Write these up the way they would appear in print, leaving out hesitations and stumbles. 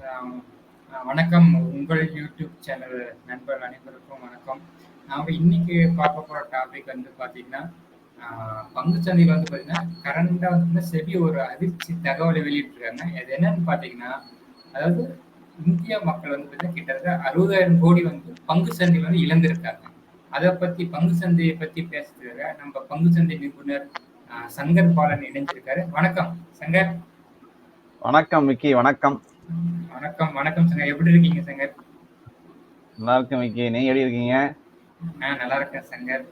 ஆம். வணக்கம். உங்கள் யூடியூப் சேனல் நண்பர்கள் அனைவருக்கும் வணக்கம். நாம இன்னைக்கு பார்க்க போற டாபிக் வந்து பார்த்தீங்கன்னா, ஆ பங்குச் சந்தையில வந்து பார்த்தீங்கன்னா, கரண்டா வந்து செபி ஒரு அதிர்ச்சி தகவலை வெளியிட்டிருக்காங்க. அது என்னன்னு பார்த்தீங்கன்னா, அதாவது இந்திய மக்கள் வந்து பார்த்தீங்கன்னா, கிட்டத்தட்ட 60,000 கோடி வந்து பங்கு சந்தையில வந்து இழந்திருக்காங்க. அத பத்தி பங்கு சந்தைய பத்தி பேசுறதுக்காக நம்ம பங்கு சந்தை நிபுணர் சங்கர் பாலன் இணைஞ்சிருக்காரு. வணக்கம் சங்கர். வணக்கம் விக்கி, வணக்கம். வணக்கம், வணக்கம் சங்கர். எப்படி இருக்கீங்க சங்கர்? நல்லா இருக்கேன் விக்கி. நீங்க எப்படி இருக்கீங்க? நல்லா இருக்கேன் சங்கர்.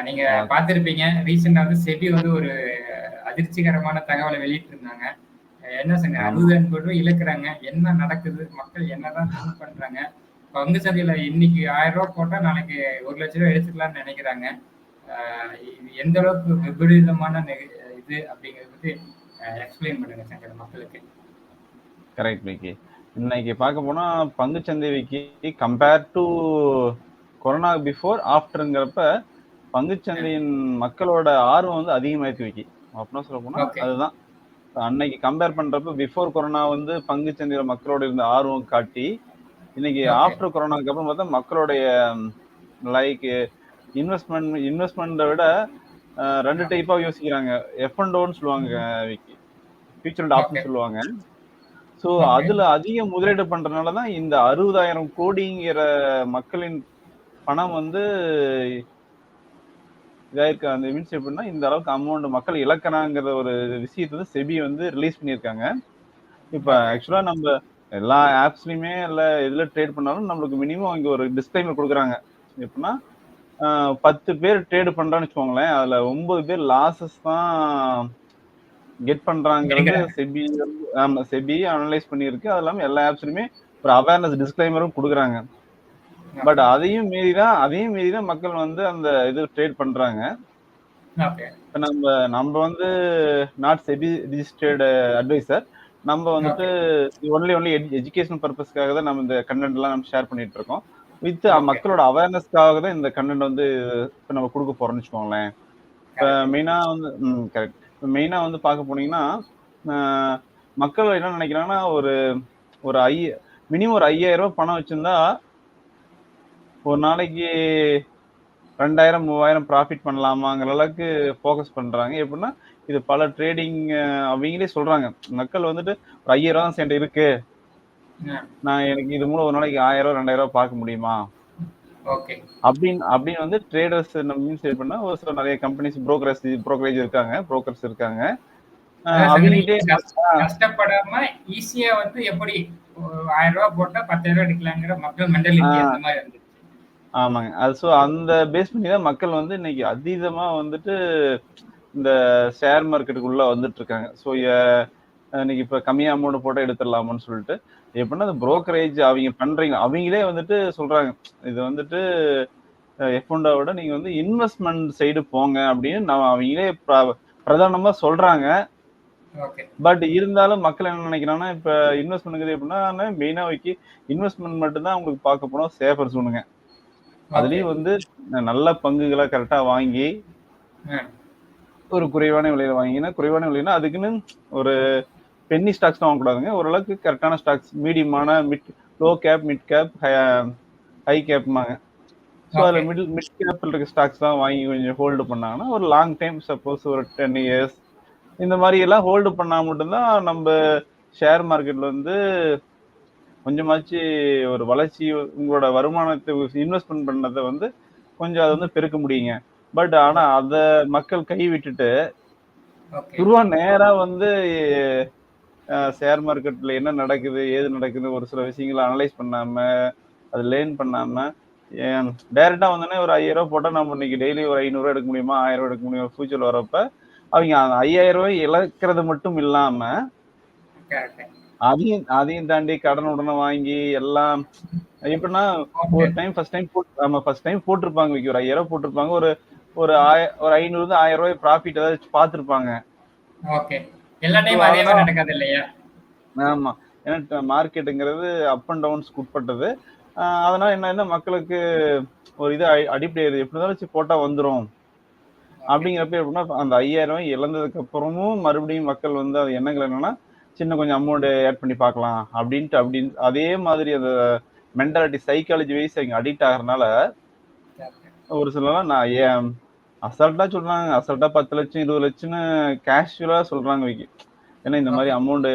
நீங்க ஓகே. பார்த்திருப்பீங்க, ரீசெண்டா வந்து செபி வந்து ஒரு அதிர்ச்சிகரமான தகவலை வெளியிட்டிருந்தாங்க. என்ன சங்கர், ஆமா. 60,000 கோடி ரூபாய் இழக்குறாங்க. என்ன நடக்குது? மக்கள் என்னதான் திங்க் பண்றாங்க? பங்கு சந்தையில இன்னைக்கு ரூ. 1000 போட்டா நாளைக்கு ரூ. 1,00,000 எடுத்துக்கலாம்னு நினைக்கிறாங்க. இது எந்த அளவுக்கு விபரீதமான இது அப்படிங்கிறத பத்தி எக்ஸ்பிளைன் பண்ணுங்க சங்கர் மக்களுக்கு. கரெக்ட் விக்கி. இன்னைக்கு பார்க்க போனா பங்குச்சந்தை Vicky compare to corona before ஆஃப்டருங்கிறப்ப பங்குச்சந்தையின் மக்களோட ஆர்வம் வந்து அதிகமாயிருக்கு விக்கி. அப்படின்னா சொல்ல போனா ஓகே. அதுதான். அன்னைக்கு கம்பேர் பண்றப்ப பிஃபோர் கொரோனா வந்து பங்குச்சந்தையில மக்களோட இருந்த ஆர்வம் காட்டி, இன்னைக்கு ஓகே. ஆஃப்டர் கொரோனாக்கு அப்புறம் பார்த்தா மக்களுடைய லைக் இன்வெஸ்ட்மெண்ட்டை விட 2 டைப்பா யோசிக்கிறாங்க. எஃப் அண்ட் ஓன்னு சொல்லுவாங்க Vicky. Future and okay. Option சொல்லுவாங்க. So okay. அதுல அதிக முதலீடு பண்றதுனால தான் இந்த 60,000 கோடிங்கிற மக்களின் பணம் வந்து இதாயிருக்கு. அந்த மீன்ஸ் எப்படின்னா இந்த அளவுக்கு அமௌண்ட் மக்கள் இழக்கிறாங்கிற ஒரு விஷயத்தை வந்து செபி வந்து ரிலீஸ் பண்ணியிருக்காங்க. இப்போ ஓகே. ஆக்சுவலா நம்ம எல்லா ஆப்ஸ்லயுமே இல்ல எதுல ட்ரேட் பண்ணாலும் நம்மளுக்கு மினிமம் இங்க ஒரு டிஸ்க்ளைமர் கொடுக்குறாங்க. எப்படின்னா 10 பேர் ட்ரேடு பண்றான்னு வச்சுக்கோங்களேன், அதுல 9 பேர் லாசஸ் தான் கெட் பண்றாங்கிறது எடுக்கிறாங்க. செபி செபி அனலைஸ் பண்ணியிருக்கு. அது இல்லாம எல்லா ஆப்ஸ்லயுமே ஒரு அவேர்னஸ் டிஸ்க்ளைமரும் கொடுக்குறாங்க. But okay. அதையும் மீறி தான் மக்கள் வந்து அந்த இது ட்ரேட் பண்றாங்க. ஓகே. இப்போ நம்ம வந்து நாட் செபி ரிஜிஸ்டர்டு அட்வைசர். நம்ம வந்துட்டு ஓகே. ஒன்லி எஜுகேஷன் பர்பஸ்க்காக தான் நம்ம இந்த கண்டென்ட் எல்லாம் நம்ம ஷேர் பண்ணிட்டு இருக்கோம். With okay. மக்களோட அவேர்னஸ்க்காக தான் இந்த கண்டென்ட் வந்து இப்போ நம்ம கொடுக்க போறோம்னு வச்சுக்கோங்களேன். இப்போ கரெக்ட். மெயினா வந்து கரெக்ட். இப்போ மெயினா வந்து பார்க்க போனீங்கன்னா மக்கள் என்ன நினைக்கிறாங்கன்னா ஒரு ஒரு மினிமம் ஒரு 5,000 ரூபாய் பணம் வச்சிருந்தா ஒரு நாளைக்கு 2,000 3,000 ப்ராஃபிட் பண்ணலாமாங்கிற அளவுக்கு ஃபோக்கஸ் பண்றாங்க. எப்படின்னா இது பல ட்ரேடிங் அவங்களே சொல்றாங்க. மக்கள் வந்துட்டு ஒரு 5,000 தான் என்கிட்ட இருக்கு, எனக்கு இது மூலம் ஒரு நாளைக்கு 1,000 2,000 பார்க்க முடியுமா ஓகே. அப்படின்னு வந்து ட்ரேடர்ஸ் மீன்ஸ் எப்படின்னா ஒரு சில நிறைய கம்பெனிஸ் புரோக்கரேஜ் இருக்காங்க, புரோக்கர்ஸ் இருக்காங்க. அதான் சங்கரே, அவங்ககிட்டே கஷ்டப்படாம ஈஸியா வந்து எப்படி ஒரு 1000 ரூபாய் போட்டா 10,000 எடுக்கலாங்கிற மக்கள் மென்டாலிட்டி அந்த மாதிரி இருந்துச்சு. ஆமாங்க. ஸோ அந்த பேஸ் பண்ணி தான் மக்கள் வந்து இன்னைக்கு அதீதமா வந்துட்டு இந்த ஷேர் மார்க்கெட்டுக்குள்ள வந்துட்டு இருக்காங்க. ஸோ இன்னைக்கு இப்போ கம்மியா அமௌண்ட் போட்டா எடுத்துடலாமான்னு சொல்லிட்டு எப்படின்னா அந்த புரோக்கரேஜ் அவங்க பண்றீங்க, அவங்களே வந்துட்டு சொல்றாங்க இது வந்துட்டு எஃப்ஒண்டா விட நீங்க வந்து இன்வெஸ்ட்மெண்ட் சைடு போங்க அப்படின்னு அவங்களே பிரதானமா சொல்றாங்க. பட் இருந்தாலும் மக்கள் என்ன நினைக்கிறாங்கன்னா இப்ப இன்வெஸ்ட்மெண்ட் எப்படின்னா மெயினா வைக்கி இன்வெஸ்ட்மெண்ட் மட்டும்தான் அவங்களுக்கு பார்க்க போனோம் சேஃபர் சொன்னுங்க. அதுலயும் வந்து நல்ல பங்குகளை கரெக்டா வாங்கி ஒரு குறைவான விலையில வாங்கினா குறைவான விலைன்னா அதுக்குன்னு ஒரு பென்னி ஸ்டாக்ஸ் தான் வாங்கக்கூடாதுங்க. ஓரளவுக்கு கரெக்டான ஸ்டாக்ஸ் மீடியமான low cap mid cap high கேப்மாங்க. ஸோ அதில் மிட் கேப்பில் இருக்க ஸ்டாக்ஸ் தான் வாங்கி கொஞ்சம் ஹோல்டு பண்ணாங்கன்னா ஒரு லாங் டைம் சப்போஸ் ஒரு 10 இயர்ஸ் இந்த மாதிரி எல்லாம் ஹோல்டு பண்ணா மட்டும்தான் நம்ம ஷேர் மார்க்கெட்ல வந்து கொஞ்சமாச்சு ஒரு வளர்ச்சி உங்களோட வருமானத்தை இன்வெஸ்ட்மெண்ட் பண்ணதை வந்து கொஞ்சம் அதை வந்து பெருக்க முடியுங்க. பட் ஆனா அத மக்கள் கை விட்டுட்டு துருவா நேரா வந்து ஷேர் மார்க்கெட்ல என்ன நடக்குது ஏது நடக்குது ஒரு சில விஷயங்களை அனலைஸ் பண்ணாம அது லேர்ன் பண்ணாம டைரக்டா வந்தோடனே ஒரு 5,000 ரூபாய் போட்டா நம்ம இன்னைக்கு டெய்லி ஒரு 500 ரூபாய் எடுக்க முடியுமா 1,000 ரூபாய் எடுக்க முடியுமா ஃபியூச்சர்ல வரப்ப அவங்க அந்த 5,000 ரூபாய் இழக்கிறது மட்டும் இல்லாம அதையும் தாண்டி கடன் உடனே வாங்கி எல்லாம் எப்படின்னா ஒரு டைம் ஃபர்ஸ்ட் டைம் போட்டிருப்பாங்க ஒரு 5,000 ரூபாய் போட்டிருப்பாங்க ஒரு ஒரு 500 1,000 ரூபாய் ப்ராஃபிட் ஏதாவது பார்த்துருப்பாங்க. ஆமா, ஏன்னா மார்க்கெட்டுங்கிறது அப் அண்ட் டவுன்ஸ்க்கு உட்பட்டது. அதனால என்ன மக்களுக்கு ஒரு இது அடிப்படை எப்படி இருந்தாலும் போட்டா வந்துடும் அப்படிங்கிறப்ப எப்படின்னா அந்த 5,000 ரூபாய் இழந்ததுக்கு அப்புறமும் மறுபடியும் மக்கள் வந்து அது எண்ணங்கள் என்னன்னா சின்ன கொஞ்சம் அமௌண்ட் ஆட் பண்ணி பார்க்கலாம் அப்படின்னு அதே மாதிரி அந்த மென்டாலிட்டி சைக்காலஜி வைஸ் அவங்க அடிக்ட் ஆகிறதுனால ஒரு சிலலாம் நான் ஏன் அசால்ட்டா சொல்றாங்க, அசால்ட்டா 10 லட்சம் 20 லட்சம்னு கேஷுவலா சொல்றாங்க ஏன்னா இந்த மாதிரி ஓகே. அமௌண்ட்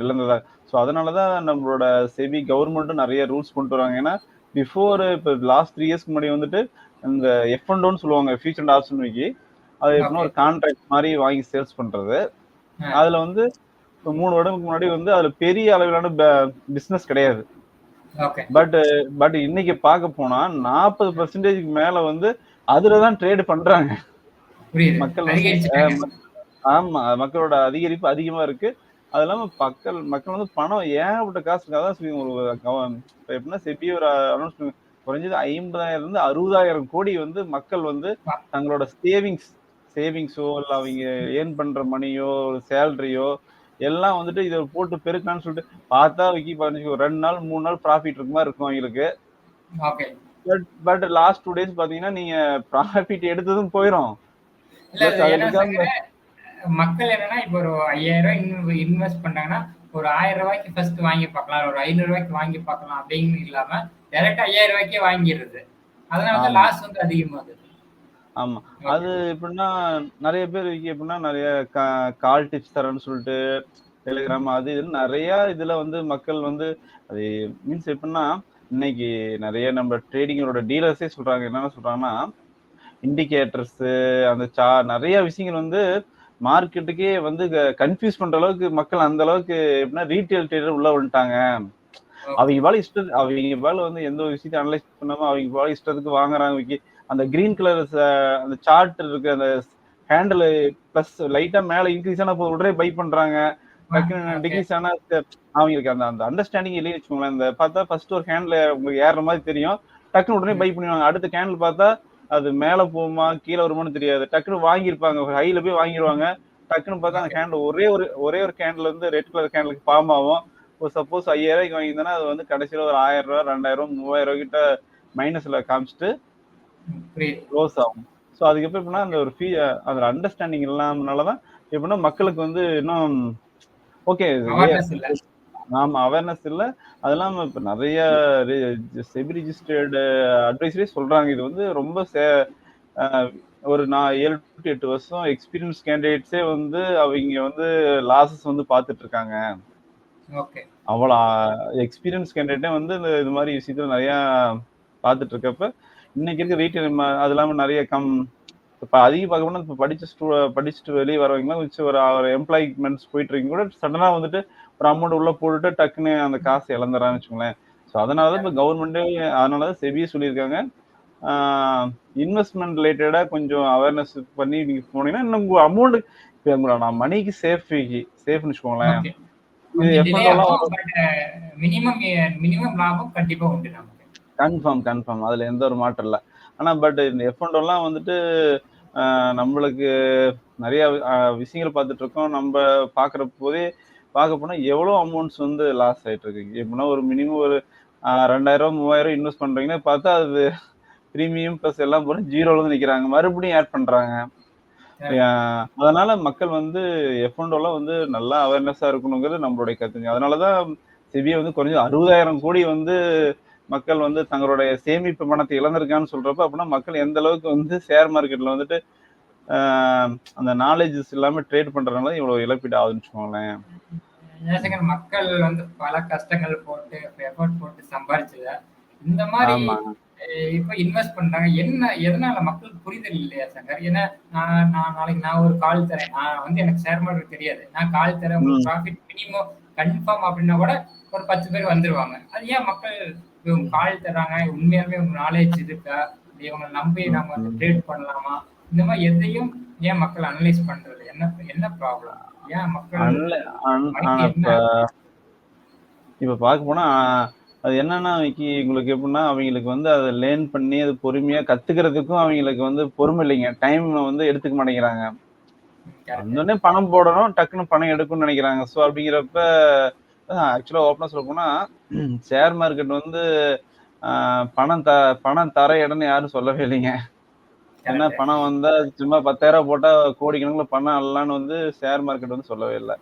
இழந்ததா. ஸோ அதனாலதான் நம்மளோட செபி கவர்மெண்ட்டும் நிறைய ரூல்ஸ் கொண்டு வராங்க. ஏன்னா பிஃபோர் இப்போ லாஸ்ட் 3 இயர்ஸ்க்கு முன்னாடி வந்துட்டு இந்த எஃப் அண்ட் டோன்னு சொல்லுவாங்க, ஃபியூச்சர் அண்ட் ஆப்ஷன் வைக்கி. அது எப்படின்னா ஒரு கான்ட்ராக்ட் மாதிரி வாங்கி சேல்ஸ் பண்றது. அதுல வந்து 3 வருடத்துக்கு முன்னாடி வந்து அதுல பெரிய அளவிலான பிசினஸ் கிடையாது. பட் இன்னைக்கு பார்க்க போனா 40% மேல வந்து அதுலதான் ட்ரேட் பண்றாங்க. மக்கள் ஆமா, மக்களோட அதிகரிப்பு அதிகமா இருக்கு. அது இல்லாம மக்கள் வந்து பணம் ஏகப்பட்ட காசுக்காக தான் எப்படின்னா செபி ஒரு அனௌன்ஸ்மெண்ட் குறைஞ்சது 50,000 இருந்து 60,000 கோடி வந்து மக்கள் வந்து தங்களோட சேவிங்ஸோ இல்ல அவங்க ஏர்ன் பண்ற மணியோ சேலரியோ எல்லாம் வந்துட்டு இதை போட்டு பெருக்கலான்னு சொல்லிட்டு பார்த்தா 2 நாள் 3 நாள் ப்ராஃபிட் இருக்க மாதிரி இருக்கும் அவங்களுக்கு. பட் லாஸ்ட் 2 days பாத்தீங்கன்னா நீங்க ப்ராஃபிட் எடுத்ததும் போயிடும். மக்கள் என்னன்னா இப்ப ஒரு 5,000 ரூபாய் இன்வெஸ்ட் பண்ணாங்கன்னா ஒரு 1,000 ரூபாய்க்கு ஃபர்ஸ்ட் வாங்கி பார்க்கலாம், ஒரு 500 ரூபாய்க்கு வாங்கி பார்க்கலாம் அப்படின்னு இல்லாம டைரக்டா 5,000 ரூபாய்க்கே வாங்கிடுறது. அதனால லாஸ் வந்து அதிகமாகுது. ஆமா, அது எப்படின்னா நிறைய பேர் எப்படின்னா நிறைய கால் டிப்ஸ் தரேன்னு சொல்லிட்டு டெலிகிராம் அது இதுன்னு நிறைய இதுல வந்து மக்கள் வந்து அது மீன்ஸ் எப்படின்னா இன்னைக்கு நிறைய நம்ம ட்ரேடிங்கோட டீலர்ஸே சொல்றாங்க. என்னென்ன சொல்றாங்கன்னா இண்டிகேட்டர்ஸ் அந்த நிறைய விஷயங்கள் வந்து மார்க்கெட்டுக்கே வந்து கன்ஃபியூஸ் பண்ற அளவுக்கு மக்கள் அந்த அளவுக்கு எப்படின்னா ரீட்டைல் ட்ரேடர் உள்ள வந்துட்டாங்க. அவங்க பால வந்து எந்த ஒரு விஷயத்தையும் அனலைஸ் பண்ணாம அவங்க பால இஷ்டத்துக்கு வாங்குறாங்க. அந்த கிரீன் கலர் அந்த சார்ட் இருக்கு, அந்த ஹேண்டில் பிளஸ் லைட்டா மேல இன்க்ரீஸ் ஆனா உடனே பை பண்றாங்க. டிகிரீஸ் ஆனா அவங்களுக்கு அந்த அண்டர்ஸ்டாண்டிங் இல்லைன்னு வச்சுக்கோங்களேன். இந்த பார்த்தா ஃபர்ஸ்ட் ஒரு ஹேண்ட்ல உங்களுக்கு ஏறுற மாதிரி தெரியும், டக்குன்னு உடனே பை பண்ணுவாங்க. அடுத்த கேண்டில் பார்த்தா அது மேல போகுமா கீழே வருமானு தெரியாது, டக்குன்னு வாங்கியிருப்பாங்க, ஹைல போய் வாங்கிடுவாங்க. டக்குன்னு பார்த்தா அந்த கேண்டில் ஒரே ஒரு கேண்டில் வந்து ரெட் கலர் கேண்டிலுக்கு ஃபார்ம் ஆகும். ஒரு சப்போஸ் 5,000 ரூபாய்க்கு வாங்கியிருந்தேன்னா அது வந்து கடைசியில் ஒரு 1,000 ரூபா 2,000 3,000 ரூபாய் கிட்ட மைனஸ்ல காமிச்சிட்டு க்ளோஸ் ஆகும். ஸோ அதுக்கப்புறம் எப்படின்னா அந்த ஒரு அதில் அண்டர்ஸ்டாண்டிங் இல்லாமனாலதான் எப்படின்னா மக்களுக்கு வந்து இன்னும் ஓகே ஆமா அவேர்னஸ் இல்லை. அது இல்லாம இப்ப நிறைய செபி ரிஜிஸ்டர்டு அட்வைசரே சொல்றாங்க இது வந்து ரொம்ப ஒரு 7 to 8 வருஷம் எக்ஸ்பீரியன்ஸ் கேண்டிடேட்ஸே வந்து அவங்க வந்து லாசஸ் வந்து பார்த்துட்டு இருக்காங்க. அவ்வளோ எக்ஸ்பீரியன்ஸ் கேண்டிடேட்டே வந்து இது மாதிரி விஷயத்துல நிறைய பார்த்துட்டு இருக்கப்ப இன்னைக்கு இருக்க ரீட்டைல் அது இல்லாம நிறைய இப்போ அதிகம் பார்க்க போனா இப்போ படிச்சுட்டு வெளியே வரவங்க வச்சு ஒரு எம்ப்ளாய்மெண்ட்ஸ் போயிட்டு இருக்கீங்க கூட சடனா வந்துட்டு ஒரு அமௌண்ட் உள்ள போட்டுட்டு டக்குன்னு அந்த காசு இழந்துறான்னு வச்சுக்கோங்களேன். ஸோ அதனாலதான் இப்போ கவர்மெண்டே அதனாலதான் செபியே சொல்லியிருக்காங்க இன்வெஸ்ட்மெண்ட் ரிலேட்டடா கொஞ்சம் அவேர்னஸ் பண்ணி நீங்க போனீங்கன்னா இன்னும் உங்க அமௌண்ட் இப்போ நான் மணிக்கு சேஃப்னு வச்சுக்கோங்களேன். கன்ஃபார்ம் அதுல எந்த ஒரு மாற்றம் இல்லை. ஆனா பட் இந்த எஃப்என்டோலாம் வந்துட்டு நம்மளுக்கு நிறைய விஷயங்கள் பார்த்துட்டு இருக்கோம். நம்ம பார்க்குற போதே பார்க்க போனா எவ்வளோ அமௌண்ட்ஸ் வந்து லாஸ் ஆயிட்டு இருக்கு. எப்படின்னா ஒரு மினிமம் ஒரு 2,000 3,000 இன்வெஸ்ட் பண்றீங்கன்னா பார்த்தா அது ப்ரீமியம் ப்ளஸ் எல்லாம் போட்டு ஜீரோல வந்து நிற்கிறாங்க, மறுபடியும் ஆட் பண்றாங்க. அதனால மக்கள் வந்து எஃப்என்டோலாம் வந்து நல்லா அவேர்னஸா இருக்கணுங்கிறது நம்மளுடைய கருத்துங்க. அதனாலதான் செபியை வந்து குறைஞ்ச 60,000 கோடி வந்து மக்கள் வந்து தங்களுடைய சேமிப்பு பணத்தை இழந்திருக்கான்னு சொல்றப்ப அப்படின்னா மக்கள் எந்த அளவுக்கு வந்து ஷேர் மார்க்கெட்ல வந்துட்டு அந்த நாலேஜஸ் இல்லாம ட்ரேட் பண்றதுனால இவ்வளவு இழப்பீடு ஆகுதுன்னு வச்சுக்கோங்களேன். மக்கள் வந்து பல கஷ்டங்கள் போட்டு எஃபோர்ட் போட்டு சம்பாதிச்சத இந்த மாதிரி இப்ப இன்வெஸ்ட் பண்றாங்க. எதனால மக்களுக்கு புரிதல் இல்லையா சங்கர்? ஏன்னா நான் நாளைக்கு நான் ஒரு கால் தரேன், நான் வந்து எனக்கு ஷேர் மார்க்கெட் தெரியாது, நான் கால் தரேன் உங்களுக்கு ப்ராஃபிட் மினிமம் கன்ஃபார்ம் அப்படின்னா கூட ஒரு 10 பேர் வந்துருவாங்க. அது ஏன் மக்கள் இவங்க கால் தராங்க, உண்மையாலுமே உங்க நாலேஜ் இருக்கா, இவங்க நம்பி நம்ம வந்து ட்ரேட் பண்ணலாமா, இந்த மாதிரி எதையும் ஏன் மக்கள் அனலைஸ் பண்றது? என்ன ப்ராப்ளம்? ஏன் மக்கள் இப்ப பார்க்க போனா அது என்னன்னா உங்களுக்கு எப்படின்னா அவங்களுக்கு வந்து அதை லேர்ன் பண்ணி அது பொறுமையா கத்துக்கிறதுக்கும் அவங்களுக்கு வந்து பொறுமை இல்லைங்க, டைம் வந்து எடுத்துக்க மாட்டேங்கிறாங்க. வந்தோடனே பணம் போடணும், டக்குன்னு பணம் எடுக்கணும்னு நினைக்கிறாங்க. ஸோ அப்படிங்கிறப்ப ஆக்சுவலா ஓப்பனா சொல்ல போனா ஷேர் மார்க்கெட் வந்து பணம் தர இடம்னு யாரும் சொல்லவே இல்லைங்க. ஏன்னா பணம் வந்தா சும்மா 10,000 போட்டா கோடிக்கணக்கில் பணம் அல்லன்னு வந்து ஷேர் மார்க்கெட் வந்து சொல்லவே இல்லை.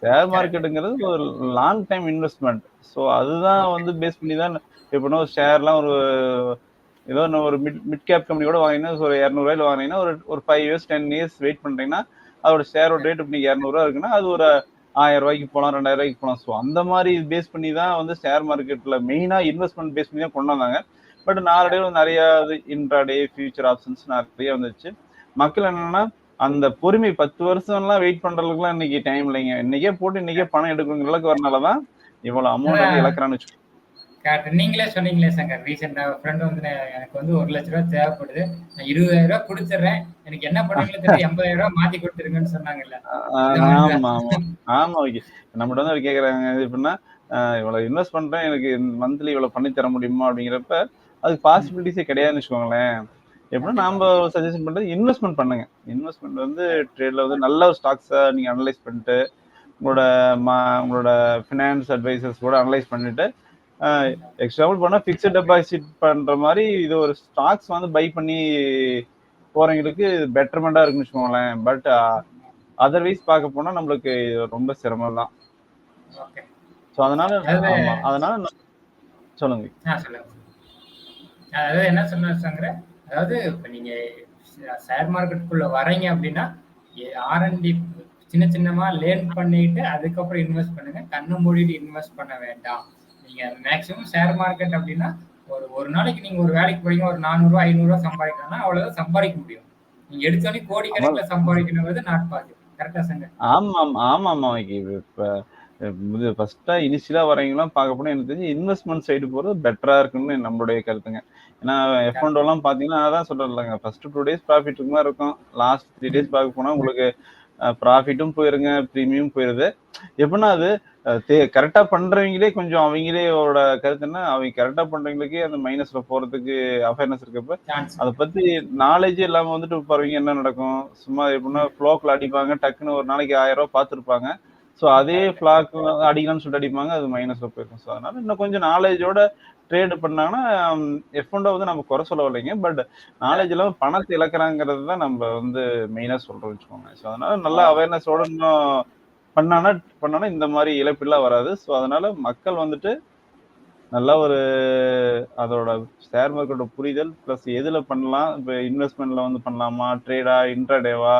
Share correct. மார்க்கெட்டுங்கிறது ஒரு லாங் டைம் இன்வெஸ்ட்மெண்ட். ஸோ அதுதான் ஓகே. வந்து பேஸ் பண்ணி தான் எப்படின்னா ஷேர்லாம் ஏதோ ஒரு மிட் கேப் கம்பெனி கூட வாங்கினா ஒரு 200 வாங்கினீங்கன்னா ஒரு 5 இயர்ஸ் 10 இயர்ஸ் வெயிட் பண்றீங்கன்னா அதோட ஷேரோட ரேட் இப்போ நீங்கள் 200 இருக்குன்னா அது ஒரு 1000 போகலாம் 2000 போகலாம். ஸோ அந்த மாதிரி பேஸ் பண்ணி தான் வந்து ஷேர் மார்க்கெட்டில் மெயினாக இன்வெஸ்ட்மெண்ட் பேஸ் பண்ணி தான் கொண்டு வந்தாங்க. பட் நாளடைவில் நிறைய இன்ட்ராடே ஃபியூச்சர் ஆப்ஷன்ஸ் நிறைய வந்துச்சு. மக்கள் என்னன்னா அந்த பொறுமை 10 வருஷம்லாம் வெயிட் பண்றதுக்குலாம் இன்னைக்கு டைம் இல்லைங்க. இன்னைக்கே போட்டு இன்னைக்கே பணம் எடுக்கணுங்கிற அளவுக்கு வரனாலதான் இவ்வளவு அமௌண்ட் வந்து இழக்கிறான்னு வச்சுக்கோங்க. கரெக்ட். நீங்களே சொன்னீங்களே சங்கர், ரீசெண்டா ஃப்ரெண்ட் வந்து எனக்கு வந்து 1,00,000 தேவைப்படுது, நான் 20,000 கொடுத்துட்றேன், எனக்கு என்ன பண்ணுவீங்களோ தெரியல, 80,000 மாத்தி கொடுத்துருங்கன்னு சொன்னாங்கல்ல, அந்த மாதிரிதான். ஆமா ஆமா ஆமா ஓகே. நம்மகிட்ட வந்து கேக்குறாங்க எப்படின்னா இவ்வளவு இன்வெஸ்ட் பண்றேன் எனக்கு மந்த்லி இவ்வளவு பண்ணி தர முடியுமா அப்படிங்கிறப்ப அதுக்கு பாசிபிலிட்டிஸே கிடையாதுன்னு வச்சுக்கோங்களேன். எப்படின்னா நாம சஜஷன் பண்றது இன்வெஸ்ட்மெண்ட் பண்ணுங்க. இன்வெஸ்ட்மெண்ட் வந்து ட்ரேட்ல வந்து நல்ல ஒரு ஸ்டாக்ஸை நீங்க அனலைஸ் பண்ணிட்டு உங்களோட ஃபினான்ஸ் அட்வைசர்ஸ் கூட அனலைஸ் பண்ணிட்டு எக்ஸாம்பிள் பண்ணா ஃபிக்ஸட் டெபாசிட் பண்ற மாதிரி இது ஒரு ஸ்டாக்ஸ் வந்து பை பண்ணி போறவங்களுக்கு பெட்டர்மெண்டா இருக்குன்னு வச்சுக்கோங்களேன். பட் அதர்வைஸ் பார்க்க போனா நம்மளுக்கு ரொம்ப சிரமம் தான். ஸோ அதனால ஆமா அதனால சொல்லுங்க. சொல்லுங்க. அதாவது என்ன சொன்னாங்க, அதாவது இப்ப நீங்க ஷேர் மார்க்கெட்டுக்குள்ள வரீங்க அப்படின்னா ஆர்என்டி சின்ன சின்னமா லேர்ன் பண்ணிட்டு அதுக்கப்புறம் இன்வெஸ்ட் பண்ணுங்க, கண்ணு மூடிட்டு இன்வெஸ்ட் பண்ண வேண்டாம். நீங்க மேக்சிமம் ஷேர் மார்க்கெட் அப்படின்னா ஒரு நாளைக்கு நீங்க ஒரு வேலைக்கு போறீங்க, ஒரு 400 500 சம்பாதிக்கணும்னா அவ்வளவுதான் சம்பாதிக்க முடியும். நீங்க எடுத்தோடனே கோடிக்கணக்கில் சம்பாதிக்கணுங்கிறது நாட் பாசிபிள். கரெக்டா சங்க? ஆமா ஆமா ஆமா இப்ப ஃபர்ஸ்டா இனிஷியலா வரீங்களாம் பார்க்க போனா எனக்கு தெரிஞ்சு இன்வெஸ்ட்மெண்ட் சைடு போறது பெட்டரா இருக்குன்னு நம்மளுடைய கருத்துங்க. ஏன்னா F&O எல்லாம் பாத்தீங்கன்னா அதான் சொல்றேன்லங்க, ஃபர்ஸ்ட் 2 days ப்ராஃபிட் இருக்கும், லாஸ்ட் 3 days பார்க்க போனா உங்களுக்கு ப்ராஃபிட்டும் போயிருங்க, ப்ரீமியம் போயிருது. எப்படின்னா அது கரெக்டா பண்றவங்களே கொஞ்சம் அவங்களோட கருத்து என்ன, அவங்க கரெக்டா பண்றவங்களுக்கே அந்த மைனஸ்ல போறதுக்கு அவேர்னஸ் இருக்கப்ப அதை பத்தி நாலேஜே இல்லாம வந்துட்டு போறவங்க என்ன நடக்கும், சும்மா எப்படின்னா ஃப்ளோக்ல அடிப்பாங்க, டக்குன்னு ஒரு நாளைக்கு 1000 பார்த்துருப்பாங்க. ஸோ அதே ஃபிளாக் அடிக்கலாம்னு சொல்லிட்டு அடிப்பாங்க, அது மைனஸ்ல போயிருக்கும். ஸோ அதனால இன்னும் கொஞ்சம் நாலேஜோட ட்ரேடு பண்ணாங்கன்னா F&O வந்து நம்ம குறை சொல்ல இல்லைங்க. பட் நாலேஜ் இல்லாம பணத்தை இழக்கிறாங்கிறது தான் நம்ம வந்து மெயினா சொல்றோம் வச்சுக்கோங்க. ஸோ அதனால நல்ல அவேர்னஸோட இன்னும் பண்ணானா இந்த மாதிரி இழப்பெல்லாம் வராது. ஸோ அதனால மக்கள் வந்துட்டு நல்ல ஒரு அதோட ஷேர் மார்க்கெட்டோட புரிதல் பிளஸ் எதுல பண்ணலாம், இப்போ இன்வெஸ்ட்மெண்ட்ல வந்து பண்ணலாமா, ட்ரேடா, இன்ட்ராடேவா,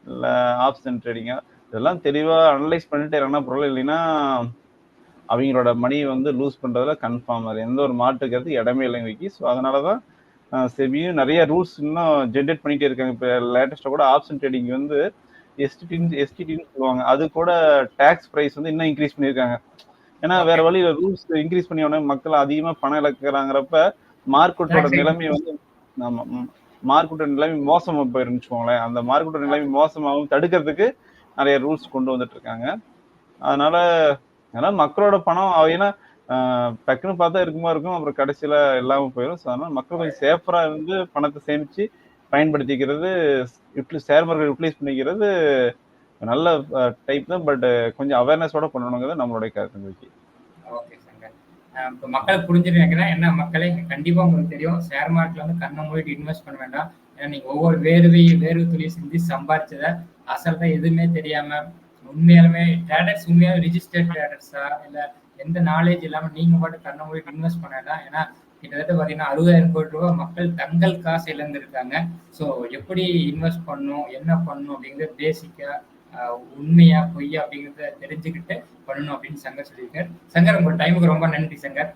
இல்ல ஆப்ஷன் ட்ரேடிங்கா, இதெல்லாம் தெளிவா அனலைஸ் பண்ணிட்டு இறங்கினா பொருள், இல்லைன்னா அவங்களோட மணியை வந்து லூஸ் பண்றதுல கன்ஃபார்ம், அது எந்த ஒரு மாற்றுக்கிறது இடமே இல்லைங்க வைக்கி. ஸோ அதனாலதான் செபியும் நிறைய ரூல்ஸ் இன்னும் ஜென்ரேட் பண்ணிட்டே இருக்காங்க. இப்போ லேட்டஸ்டா கூட ஆப்ஷன் ட்ரேடிங் வந்து எஸ்டிடின்னு சொல்லுவாங்க, அது கூட டாக்ஸ் பிரைஸ் வந்து இன்னும் இன்க்ரீஸ் பண்ணியிருக்காங்க. ஏன்னா வேற வழியில ரூல்ஸ் இன்க்ரீஸ் பண்ணி உடனே மக்கள் அதிகமா பணம் இழக்கிறாங்கிறப்ப மார்க்கெட்டோட நிலைமை வந்து மார்க்கெட்டோட நிலைமை மோசமா போயிருந்துச்சுக்கோங்களேன். அந்த மார்க்கெட்டோட நிலைமை மோசமாகவும் தடுக்கிறதுக்கு நிறைய ரூல்ஸ் கொண்டு வந்துட்டு இருக்காங்க. அதனால மக்களோட பணம் ஏன்னா டக்குன்னு பார்த்தா இருக்கும், அப்புறம் கடைசியில இல்லாம போயிடும். ஸோ அதனால மக்கள் கொஞ்சம் சேஃபரா இருந்து பணத்தை சேமிச்சு பயன்படுத்திக்கிறது, ஷேர் மார்க்கெட் யூட்டிலைஸ் பண்ணிக்கிறது நல்ல டைப் தான். பட் கொஞ்சம் அவேர்னஸோட பண்ணணுங்கிறது நம்மளுடைய கருத்து. ஓகே சங்கர், இப்போ மக்களுக்கு புரிஞ்சுட்டு நினைக்கிறேன். என்ன மக்களே, கண்டிப்பா உங்களுக்கு தெரியும் ஷேர் மார்க்கெட்ல வந்து கண்ணை மூடிட்டு இன்வெஸ்ட் பண்ண வேண்டாம். ஏன்னா நீங்க ஒவ்வொரு வேர்வை துளி செஞ்சு சம்பாதிச்சதை அசல்தான் எதுவுமே தெரியாம உண்மையாலுமே ட்ரேடர்ஸ் உண்மையாவே ரிஜிஸ்டர்ட் ட்ரேடர்ஸா இல்ல எந்த நாலேஜ் இல்லாம நீங்க பாட்டு கண்ணை மூடிட்டு இன்வெஸ்ட் பண்ண வேண்டாம். ஏன்னா கிட்டத்தட்ட பாத்தீங்கன்னா 60,000 கோடி ரூபாய் மக்கள் தங்கள் காசு இழந்திருக்காங்க. ஸோ எப்படி இன்வெஸ்ட் பண்ணணும், என்ன பண்ணணும் அப்படிங்கிறது பேசிக்கா உண்மையா பொய்யா அப்படிங்கிறத தெரிஞ்சுக்கிட்டு பண்ணணும் அப்படின்னு சங்கர் சொல்லியிருக்காரு. சங்கர், உங்க டைமுக்கு ரொம்ப நன்றி Shankar.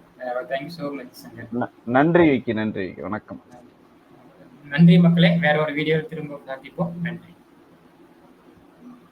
Thank you so much Shankar. நன்றி விக்கி, நன்றி விக்கி, வணக்கம். நன்றி மக்களே, வேற ஒரு வீடியோவில் திரும்ப சந்திப்போம். நன்றி.